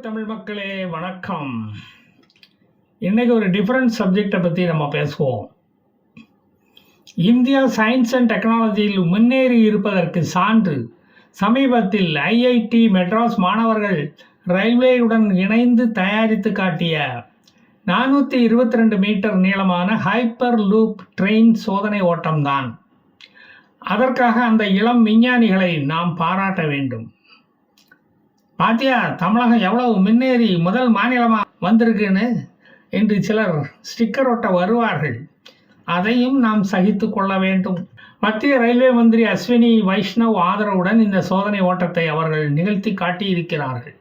தமிழ் மக்களே வணக்கம். இன்னைக்கு ஒரு டிஃப்ரெண்ட் சப்ஜெக்டை பற்றி நம்ம பேசுவோம். இந்தியா சயின்ஸ் அண்ட் டெக்னாலஜியில் முன்னேறி இருப்பதற்கு சான்று. சமீபத்தில் ஐஐடி மெட்ராஸ் மாணவர்கள் ரயில்வேயுடன் இணைந்து தயாரித்து காட்டிய 422 மீட்டர் நீளமான ஹைப்பர் லூப் ட்ரெயின் சோதனை ஓட்டம்தான். அதற்காக அந்த இளம் விஞ்ஞானிகளை நாம் பாராட்ட வேண்டும். பாத்தியா, தமிழகம் எவ்வளவு முன்னேறி முதல் மாநிலமாக வந்திருக்குன்னு என்று சிலர் ஸ்டிக்கர் ஒட்ட வருவார்கள். அதையும் நாம் சகித்து கொள்ள வேண்டும். மத்திய ரயில்வே மந்திரி அஸ்வினி வைஷ்ணவ் ஆதரவுடன் இந்த சோதனை ஓட்டத்தை அவர்கள் நிகழ்த்தி காட்டியிருக்கிறார்கள்.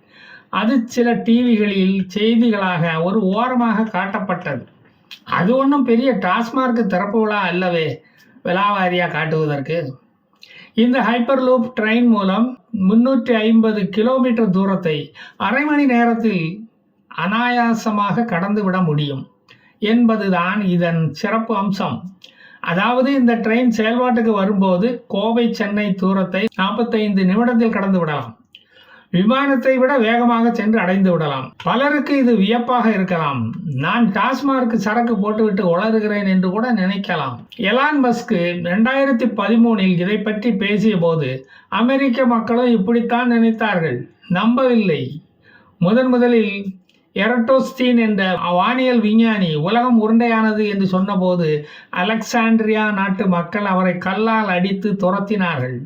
அது சில டிவிகளில் செய்திகளாக ஒரு ஓரமாக காட்டப்பட்டது. அது ஒன்றும் பெரிய டாஸ்மார்க் திறப்பு விழா அல்லவே விலாவாரியாக காட்டுவதற்கு. இந்த ஹைப்பர் லூப் ட்ரெயின் மூலம் 350 கிலோமீட்டர் தூரத்தை அரை மணி நேரத்தில் அனாயாசமாக கடந்துவிட முடியும் என்பதுதான் இதன் சிறப்பு அம்சம். அதாவது இந்த ட்ரெயின் செயல்பாட்டுக்கு வரும்போது கோவை சென்னை தூரத்தை 45 நிமிடத்தில் கடந்து விடலாம். விமானத்தை விட வேகமாக சென்று அடைந்து விடலாம். பலருக்கு இது வியப்பாக இருக்கலாம். நான் டாஸ்மார்க் சரக்கு போட்டுவிட்டு உளறுகிறேன் என்று கூட நினைக்கலாம். எலான் மஸ்க் 2013 இதை பற்றி பேசிய போது அமெரிக்க மக்களும் இப்படித்தான் நினைத்தார்கள், நம்பவில்லை. முதலில் எரட்டோஸ்தீன் என்ற வானியல் விஞ்ஞானி உலகம் உருண்டையானது என்று சொன்னபோது அலெக்சாண்ட்ரியா நாட்டு மக்கள் அவரை கல்லால் அடித்து துரத்தினார்கள்.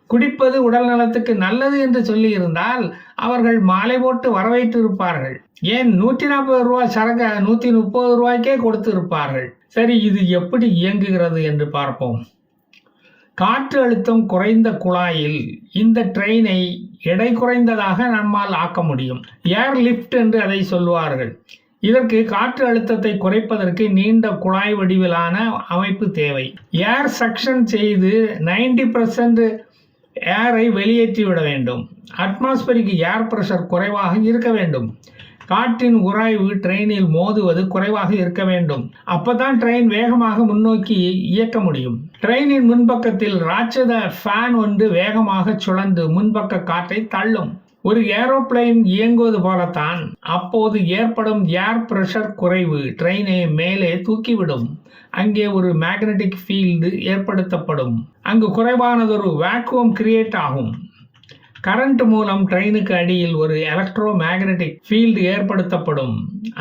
குடிப்பது உடல் நலத்துக்கு நல்லது என்று சொல்லி இருந்தால் அவர்கள் மாலை போட்டு வரவேற்றிருப்பார்கள். ஏன் 140 ரூபாய் சரக்கு 130 ரூபாய்க்கே கொடுத்து இருப்பார்கள். சரி, இது எப்படி இயங்குகிறது என்று பார்ப்போம். காற்று அழுத்தம் குறைந்த குழாயில் இந்த ட்ரெயினை எடை குறைந்ததாக நம்மால் ஆக்க முடியும். ஏர் லிஃப்ட் என்று அதை சொல்வார்கள். இதற்கு காற்று அழுத்தத்தை குறைப்பதற்கு நீண்ட குழாய் வடிவிலான அமைப்பு தேவை. ஏர் சக்ஷன் செய்து 90% ஏரை வெளியேற்றிவிட வேண்டும். அட்மாஸ்பரிக் ஏர் பிரஷர் குறைவாக இருக்க வேண்டும். காற்றின் உராய்வு ட்ரெயினில் மோதுவது குறைவாக இருக்க வேண்டும். அப்பதான் ட்ரெயின் வேகமாக முன்னோக்கி இயக்க முடியும். ட்ரெயினின் முன்பக்கத்தில் ராட்சத ஃபேன் ஒன்று வேகமாக சுழன்று முன்பக்க காற்றை தள்ளும். ஒரு ஏரோப்ளேன் இயங்குவது போலத்தான். அப்போது ஏற்படும் ஏர் பிரஷர் குறைவு ட்ரெயினை மேலே தூக்கிவிடும். அங்கே ஒரு மேக்னெட்டிக் ஃபீல்டு ஏற்படுத்தப்படும். அங்கு குறைவானதொரு வேக்குவம் கிரியேட் ஆகும். கரண்ட் மூலம் ட்ரெயினுக்கு அடியில் ஒரு எலக்ட்ரோ மேக்னெட்டிக் ஃபீல்டு ஏற்படுத்தப்படும்.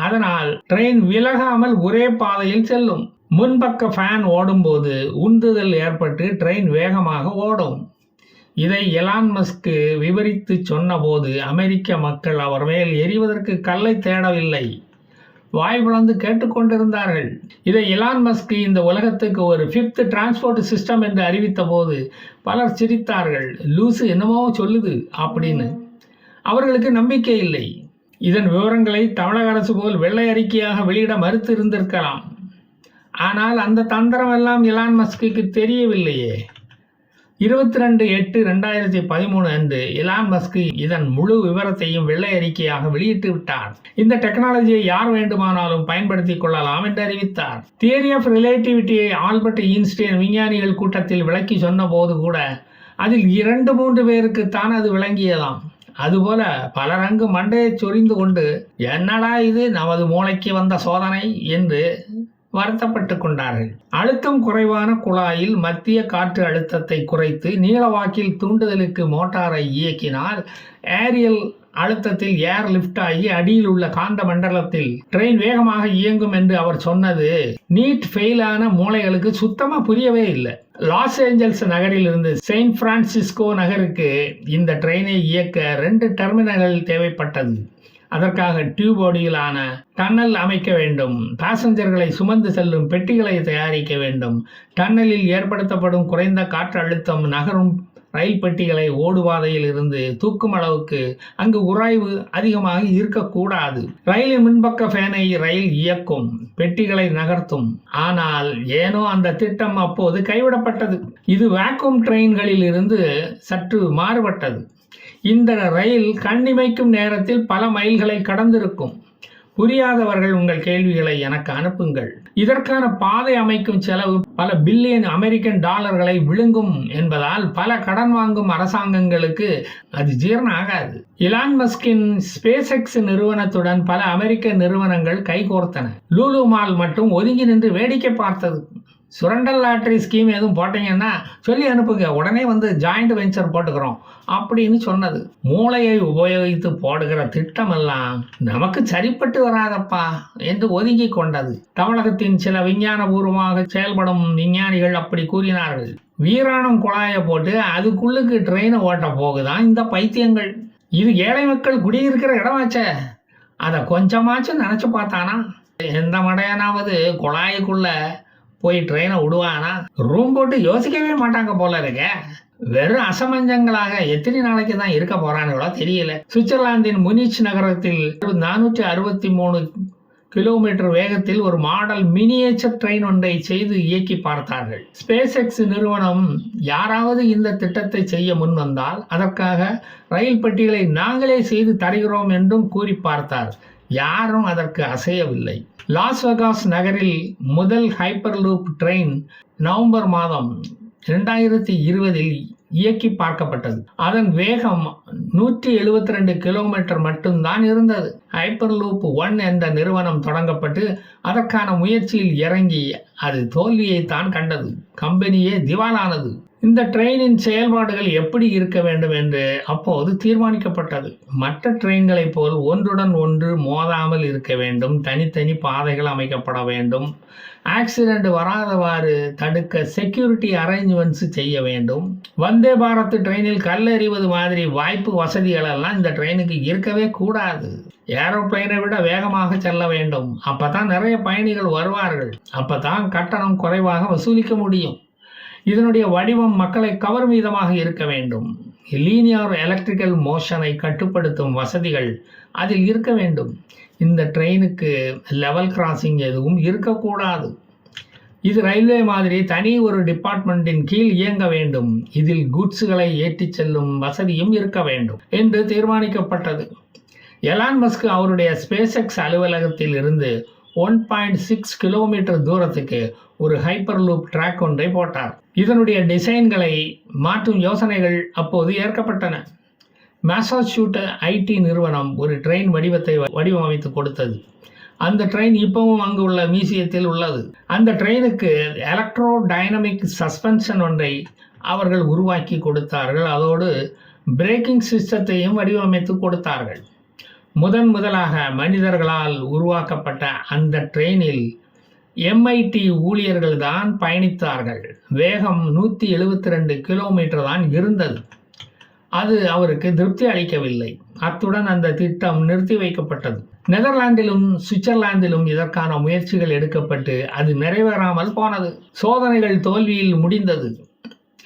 அதனால் ட்ரெயின் விலகாமல் ஒரே பாதையில் செல்லும். முன்பக்க ஃபேன் ஓடும்போது உந்துதல் ஏற்பட்டு ட்ரெயின் வேகமாக ஓடும். இதை எலான் மஸ்க் விவரித்து சொன்னபோது அமெரிக்க மக்கள் அவர் மேல் எறிவதற்கு கல்லை தேடவில்லை, வாய் பிளந்து கேட்டுக்கொண்டிருந்தார்கள். இதை எலான் மஸ்க் இந்த உலகத்துக்கு ஒரு 5th டிரான்ஸ்போர்ட் சிஸ்டம் என்று அறிவித்த போது பலர் சிரித்தார்கள். லூசு என்னமோ சொல்லுது அப்படின்னு. அவர்களுக்கு நம்பிக்கை இல்லை. இதன் விவரங்களை தமிழக அரசு போல் வெள்ளை அறிக்கையாக வெளியிட மறுத்து இருந்திருக்கலாம். ஆனால் அந்த தந்திரம் எல்லாம் எலான் மஸ்க்கு தெரியவில்லையே. 22/8/2013 அன்று எலான் மஸ்க் இதன் முழு விவரத்தையும் வெள்ளை அறிக்கையாக வெளியிட்டு விட்டார். இந்த டெக்னாலஜியை யார் வேண்டுமானாலும் பயன்படுத்திக் கொள்ளலாம் என்று அறிவித்தார். தியரி ஆஃப் ரிலேட்டிவிட்டியை ஆல்பர்ட் ஐன்ஸ்டீன் விஞ்ஞானிகள் கூட்டத்தில் விளக்கி சொன்ன போது கூட அதில் 2-3 பேருக்குத்தான் அது விளங்கியதாம். அதுபோல பலர் அங்கு மண்டையை சொரிந்து கொண்டு என்னடா இது நமது மூளைக்கு வந்த சோதனை என்று வருத்தப்பட்டு கொண்டார்கள். அழுத்தம் குறைவான குழாயில் மத்திய காற்று அழுத்தத்தை குறைத்து நீளவாக்கில் தூண்டுதலுக்கு மோட்டாரை இயக்கினால் ஏரியல் அழுத்தத்தில் ஏர் லிஃப்ட் ஆகி அடியில் உள்ள காந்த மண்டலத்தில் ட்ரெயின் வேகமாக இயங்கும் என்று அவர் சொன்னது நீட் ஃபெயிலான மூளைகளுக்கு சுத்தமா புரியவே இல்லை. லாஸ் ஏஞ்சல்ஸ் நகரில் இருந்து செயின்ட் பிரான்சிஸ்கோ நகருக்கு இந்த ட்ரெயினை இயக்க 2 டெர்மினல்கள் தேவைப்பட்டது. அதற்காக டியூபோடியிலான டன்னல் அமைக்க வேண்டும். பாசஞ்சர்களை சுமந்து செல்லும் பெட்டிகளை தயாரிக்க வேண்டும். டன்னலில் ஏற்படுத்தப்படும் குறைந்த காற்று அழுத்தம் நகரும் ரயில் பெட்டிகளை ஓடுபாதையில் இருந்து தூக்கும் அளவுக்கு அங்கு உராய்வு அதிகமாக இருக்கக்கூடாது. ரயிலின் முன்பக்க ஃபேனை ரயில் இயக்கும், பெட்டிகளை நகர்த்தும். ஆனால் ஏனோ அந்த திட்டம் அப்போது கைவிடப்பட்டது. இது வேக்யூம் ட்ரெயின்களில் இருந்து சற்று மாறுபட்டது. இந்த ரயில் கண்ணிமைக்கும் நேரத்தில் பல மைல்களை கடந்திருக்கும். புரியாதவர்கள் உங்கள் கேள்விகளை எனக்கு அனுப்புங்கள். இதற்கான பாதை அமைக்கும் செலவு பல பில்லியன் அமெரிக்கன் டாலர்களை விழுங்கும் என்பதால் பல கடன் வாங்கும் அரசாங்கங்களுக்கு அது ஜீரணம் ஆகாது. இலான் மஸ்கின் ஸ்பேஸ் எக்ஸ் நிறுவனத்துடன் பல அமெரிக்க நிறுவனங்கள் கைகோர்த்தன. லூலு மால் மட்டும் ஒதுங்கி நின்று வேடிக்கை பார்த்தது. சுரண்டல் லாட்டரி ஸ்கீம் எதுவும் போட்டீங்கன்னா சொல்லி அனுப்புங்க, உடனே ஜாயிண்ட் வெஞ்சர் போட்டுக்கிறோம் அப்படின்னு சொன்னது. மூளையை உபயோகித்து போடுகிற திட்டமெல்லாம் நமக்கு சரிப்பட்டு வராதப்பா என்று ஒதுங்கி கொண்டது. தமிழகத்தின் சில விஞ்ஞானபூர்வமாக செயல்படும் விஞ்ஞானிகள் அப்படி கூறினார்கள். வீராணம் குழாயை போட்டு அதுக்குள்ளுக்கு ட்ரெயினை ஓட்ட போகுதான் இந்த பைத்தியங்கள். இது ஏழை மக்கள் குடியிருக்கிற இடமாச்சே, அதை கொஞ்சமாச்சும் நினைச்சு பார்த்தானா? எந்த மடையனாவது குழாய்க்குள்ள போய் ட்ரெயினை விடுவானா? ரூம் போட்டு யோசிக்கவே மாட்டாங்க போல இருக்க. வெறும் அசமஞ்சங்களாக எத்தனை நாளைக்கு தான் இருக்க போறானுங்களோ தெரியல. சுவிட்சர்லாந்தின் முனிச் நகரத்தில் 463 கிலோமீட்டர் வேகத்தில் ஒரு மாடல் மினியேச்சர் ட்ரெயின் ஒன்றை செய்து இயக்கி பார்த்தார்கள். ஸ்பேஸ் எக்ஸ் நிறுவனம் யாராவது இந்த திட்டத்தை செய்ய முன் வந்தால் அதற்காக ரயில் பெட்டிகளை நாங்களே செய்து தருகிறோம் என்றும் கூறி பார்த்தார். யாரும் அதற்கு அசையவில்லை. லாஸ் வெகாஸ் நகரில் முதல் ஹைப்பர் லூப் ட்ரெயின் நவம்பர் மாதம் 2020 இயக்கி பார்க்கப்பட்டது. அதன் வேகம் 172 கிலோமீட்டர் மட்டும்தான் இருந்தது. ஹைப்பர் லூப் 1 என்ற நிறுவனம் தொடங்கப்பட்டு அதற்கான முயற்சியில் இறங்கி அது தோல்வியை தான் கண்டது. கம்பெனியே திவாலானது. இந்த ட்ரெயினின் செயல்பாடுகள் எப்படி இருக்க வேண்டும் என்று அப்போது தீர்மானிக்கப்பட்டது. மற்ற ட்ரெயின்களைப் போல் ஒன்றுடன் ஒன்று மோதாமல் இருக்க வேண்டும். தனித்தனி பாதைகள் அமைக்கப்பட வேண்டும். ஆக்சிடென்ட் வராதவாறு தடுக்க செக்யூரிட்டி அரேஞ்ச்மெண்ட்ஸ் செய்ய வேண்டும். வந்தே பாரத் ட்ரெயினில் கல்லெறிவது மாதிரி வாய்ப்பு வசதிகள் எல்லாம் இந்த ட்ரெயினுக்கு இருக்கவே கூடாது. ஏரோப்ளைனை விட வேகமாக செல்ல வேண்டும். அப்பதான் நிறைய பயணிகள் வருவார்கள். அப்பதான் கட்டணம் குறைவாக வசூலிக்க முடியும். இதனுடைய வடிவம் மக்களை கவரும் விதமாக இருக்க வேண்டும். லீனியர் எலக்ட்ரிக்கல் மோஷனை கட்டுப்படுத்தும் வசதிகள் அதில் இருக்க வேண்டும். இந்த ட்ரெயினுக்கு லெவல் கிராசிங் எதுவும் இருக்கக்கூடாது. இது ரயில்வே மாதிரி தனி ஒரு டிபார்ட்மெண்ட்டின் கீழ் இயங்க வேண்டும். இதில் குட்ஸுகளை ஏற்றி செல்லும் வசதியும் இருக்க வேண்டும் என்று தீர்மானிக்கப்பட்டது. எலான் மஸ்க் அவருடைய ஸ்பேஸ் எக்ஸ் அலுவலகத்தில் இருந்து 1.6 கிலோமீட்டர் தூரத்துக்கு ஒரு ஹைப்பர் லூப் ட்ராக் ஒன்றை போட்டார். இதனுடைய டிசைன்களை மாற்றும் யோசனைகள் அப்போது ஏற்கப்பட்டன. மாசாசூசெட்ஸ் ஐடி நிறுவனம் ஒரு ட்ரெயின் வடிவத்தை வடிவமைத்து கொடுத்தது. அந்த ட்ரெயின் இப்பவும் அங்கு உள்ள மியூசியத்தில் உள்ளது. அந்த ட்ரெயினுக்கு எலக்ட்ரோ டைனமிக் சஸ்பென்ஷன் ஒன்றை அவர்கள் உருவாக்கி கொடுத்தார்கள். அதோடு பிரேக்கிங் சிஸ்டத்தையும் வடிவமைத்து கொடுத்தார்கள். முதலாக மனிதர்களால் உருவாக்கப்பட்ட அந்த ட்ரெயினில் MIT ஊழியர்கள் தான் பயணித்தார்கள். வேகம் 172 கிலோமீட்டர் தான் இருந்தது. அது அவருக்கு திருப்தி அளிக்கவில்லை. அத்துடன் அந்த திட்டம் நிறுத்தி வைக்கப்பட்டது. நெதர்லாந்திலும் சுவிட்சர்லாந்திலும் இதற்கான முயற்சிகள் எடுக்கப்பட்டு அது நிறைவேறாமல் போனது. சோதனைகள் தோல்வியில் முடிந்தது.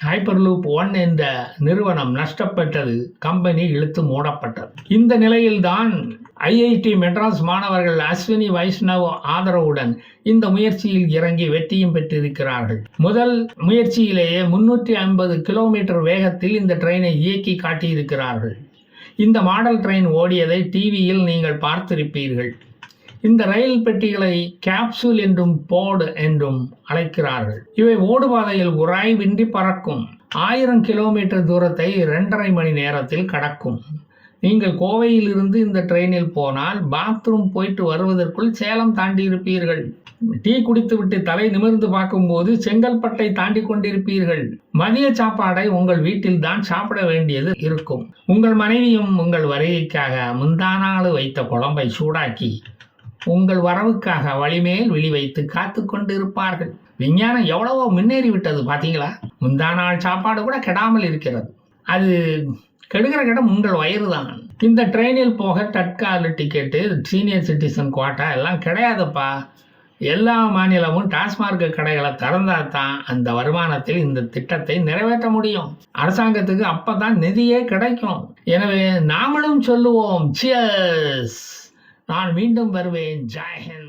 ஹைப்பர்லூப் 1 என்ற நிறுவனம் நஷ்டப்பட்டது. கம்பெனி இழுத்து மூடப்பட்டது. இந்த நிலையில்தான் IIT மெட்ராஸ் மாணவர்கள் அஸ்வினி வைஷ்ணவ் ஆதரவுடன் இந்த முயற்சியில் இறங்கி வெற்றியும் பெற்றிருக்கிறார்கள். முதல் முயற்சியிலேயே 350 கிலோமீட்டர் வேகத்தில் இந்த ட்ரெயினை இயக்கி காட்டியிருக்கிறார்கள். இந்த மாடல் ட்ரெயின் ஓடியதை டிவியில் நீங்கள் பார்த்திருப்பீர்கள். இந்த ரயில் பெட்டிகளை கேப்சூல் என்றும் போர்டு என்றும் அழைக்கிறார்கள். இவை ஓடுபாதையில் உராய்வின்றி பறக்கும். 1000 கிலோமீட்டர் தூரத்தை 2.5 மணி நேரத்தில் கடக்கும். நீங்கள் கோவையில் இருந்து இந்த ட்ரெயினில் போனால் பாத்ரூம் போயிட்டு வருவதற்குள் சேலம் தாண்டி இருப்பீர்கள். டீ குடித்துவிட்டு தலை நிமிர்ந்து பார்க்கும்போது செங்கல்பட்டை தாண்டி கொண்டிருப்பீர்கள். மதிய சாப்பாடை உங்கள் வீட்டில் தான் சாப்பிட வேண்டியது இருக்கும். உங்கள் மனைவியும் உங்கள் வருகைக்காக முந்தானாள் வைத்த குழம்பை சூடாக்கி உங்கள் வரவுக்காக வழிமேல் விழி வைத்து காத்து கொண்டு இருப்பார்கள். விஞ்ஞானம் எவ்வளவோ முன்னேறி விட்டது பார்த்தீங்களா? முந்தானாள் சாப்பாடு கூட கெடாமல் இருக்கிறது. அது கெடுகிற இடம் உங்கள் வயிறு தான். இந்த ட்ரெயினில் போக Tatkal ticket, senior citizen quota எல்லாம் கிடையாதுப்பா. எல்லா மாநிலமும் டாஸ்மார்க் கடைகளை திறந்தால் தான் அந்த வருமானத்தில் இந்த திட்டத்தை நிறைவேற்ற முடியும். அரசாங்கத்துக்கு அப்பதான் நிதியே கிடைக்கும். எனவே நாமளும் சொல்லுவோம், சியர்ஸ். நான் மீண்டும் வருவேன். ஜெய் ஹிந்த்.